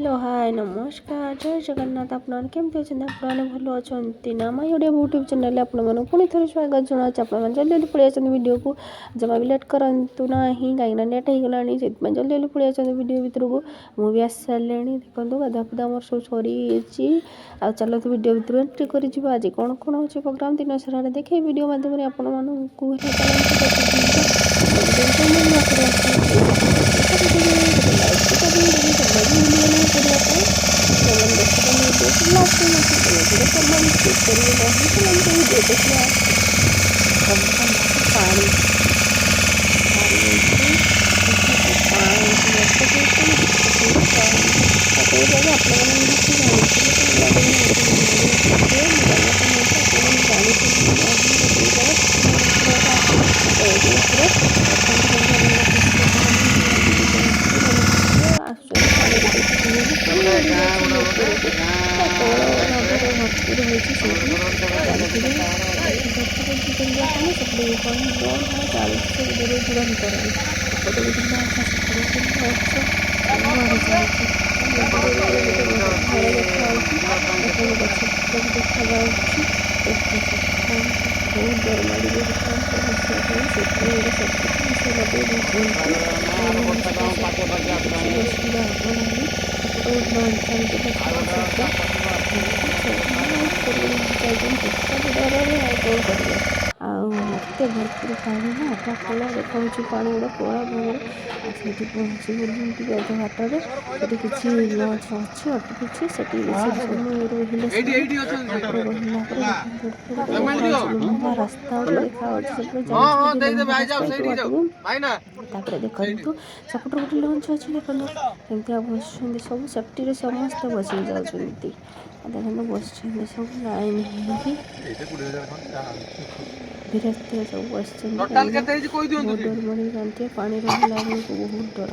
Hello hi ନମସ୍କାର ଜୟ ଜଗନ୍ନାଥ। ଆପଣମାନେ କେମିତି ଅଛନ୍ତି? ଆପଣମାନେ ଭଲ ଅଛନ୍ତି ନା? ମାଇ ଓଡ଼ିଆ ୟୁଟ୍ୟୁବ୍ ଚ୍ୟାନେଲ୍ରେ ଆପଣମାନଙ୍କୁ ପୁଣି ଥରେ ସ୍ୱାଗତ ଜଣାଉଛି। ଆପଣମାନେ ଜଲ୍ଦି ଜଲ୍ଦି ପଳେଇ ଆସନ୍ତି ଭିଡ଼ିଓକୁ, ଜମା ବି ଲେଟ୍ କରନ୍ତୁ ନାହିଁ, କାହିଁକିନା ଲେଟ୍ ହେଇଗଲାଣି। ସେଥିପାଇଁ ଜଲ୍ଦି ଜଲ୍ଦି ପଳେଇ ଆସନ୍ତି ଭିଡ଼ିଓ ଭିତରକୁ। ମୁଁ ବି ଆସି ସାରିଲିଣି। ଦେଖନ୍ତୁ ଗାଧା ଫାଧା ଆମର ସବୁ ସରିଯାଇଛି। ଆଉ ଚାଲନ୍ତୁ ଭିଡ଼ିଓ ଭିତରୁ ଏଣ୍ଟ୍ରି କରିଯିବା। ଆଜି କ'ଣ କ'ଣ ହେଉଛି ପ୍ରୋଗ୍ରାମ୍ ଦିନ ସାରାରେ ଦେଖେଇ ଭିଡ଼ିଓ ମାଧ୍ୟମରେ ଆପଣମାନଙ୍କୁ ଭୁଲିବେ ନାହିଁ କରିବା ପାଇଁ। ଯେଉଁମାନେ ଦେଖୁଛନ୍ତି ଭିଡ଼ିଓକୁ ଲାଷ୍ଟ ଟାଇମ୍ ଅଛି ଦୟାକରି କମେଣ୍ଟ ସ୍କିପ୍ କରିବେ ନାହିଁ। ଚାଲନ୍ତୁ ଭିଡ଼ିଓ ଦେଖିବା। ପାଣି ଆଉ ଏତେ ଭରପୁର ପାଣି ନା ଏଟା କଳା ଦେଖାଉଛି ପାଣି ଗୁଡ଼ା କଳା ଭାବରେ। ଆଉ ସେଇଠି ପହଞ୍ଚି ଗଲୁ ଟିକେ ଅଧା ବାଟରେ। ସେଠି କିଛି ଲଞ୍ଚ ଅଛି ଅଟକୁଛି। ସେଠି କିଛି ସମୟ ରହିଲେ ରାସ୍ତା ଦେଖାଯାଉଛି। ତାପରେ ଦେଖନ୍ତୁ ସେପଟେ ଗୋଟେ ଲଞ୍ଚ ଅଛି। ଦେଖନ୍ତୁ କେମିତିଆ ବସିଛନ୍ତି ସବୁ ସେଫ୍ଟିରେ ସମସ୍ତେ ବସିକି ଯାଉଛନ୍ତି। ଦେଖନ୍ତୁ ବସିଛନ୍ତି ସବୁ ଲାଇନ୍ ହେଇକି ଧୀରେ ସବୁ ବସିଛନ୍ତି। ବହୁତ ଡର ମାଡିକି ଜାଣିଥିବେ ପାଣି ରହିଲା ବେଳକୁ ବହୁତ ଡର।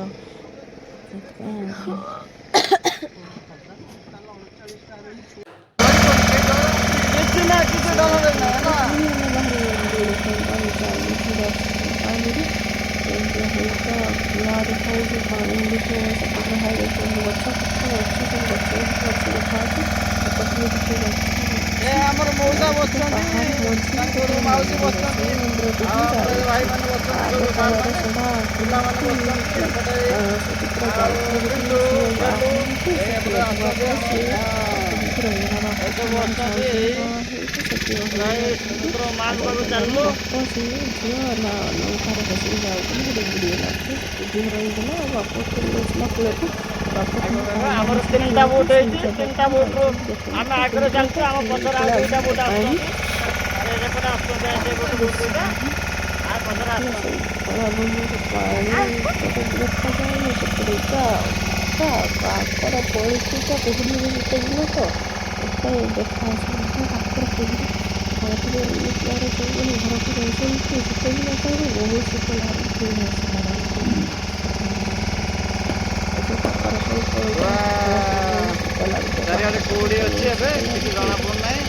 ସେଥିପାଇଁ ଆମର ମଉସା ବସିଛନ୍ତି, ତାଙ୍କର ମାଉସୀ ବସିଛନ୍ତି, ଆଉ ଭାଇମାନେ ବସିଛନ୍ତି, ପିଲାମାନେ ବସିଛନ୍ତି। ଏପଟେ ସମୁଦ୍ର ମାଛକୁ ଚାଲିଲୁ। ଆମର ତିନିଟା ବୋଟ ହେଇଛି। ତିନିଟା ବୋଟରୁ ଆମେ ଆଗରେ ଚାଲିଛୁ, ଆମ ପଛରେ ଆଉ ଦୁଇଟା ବୋଟ ଆସୁଛନ୍ତି। ଚାରିଆଡ଼େ କୁହୁଡ଼ି ଅଛି, ଏବେ କିଛି ଜଣା ପଡୁନାହିଁ।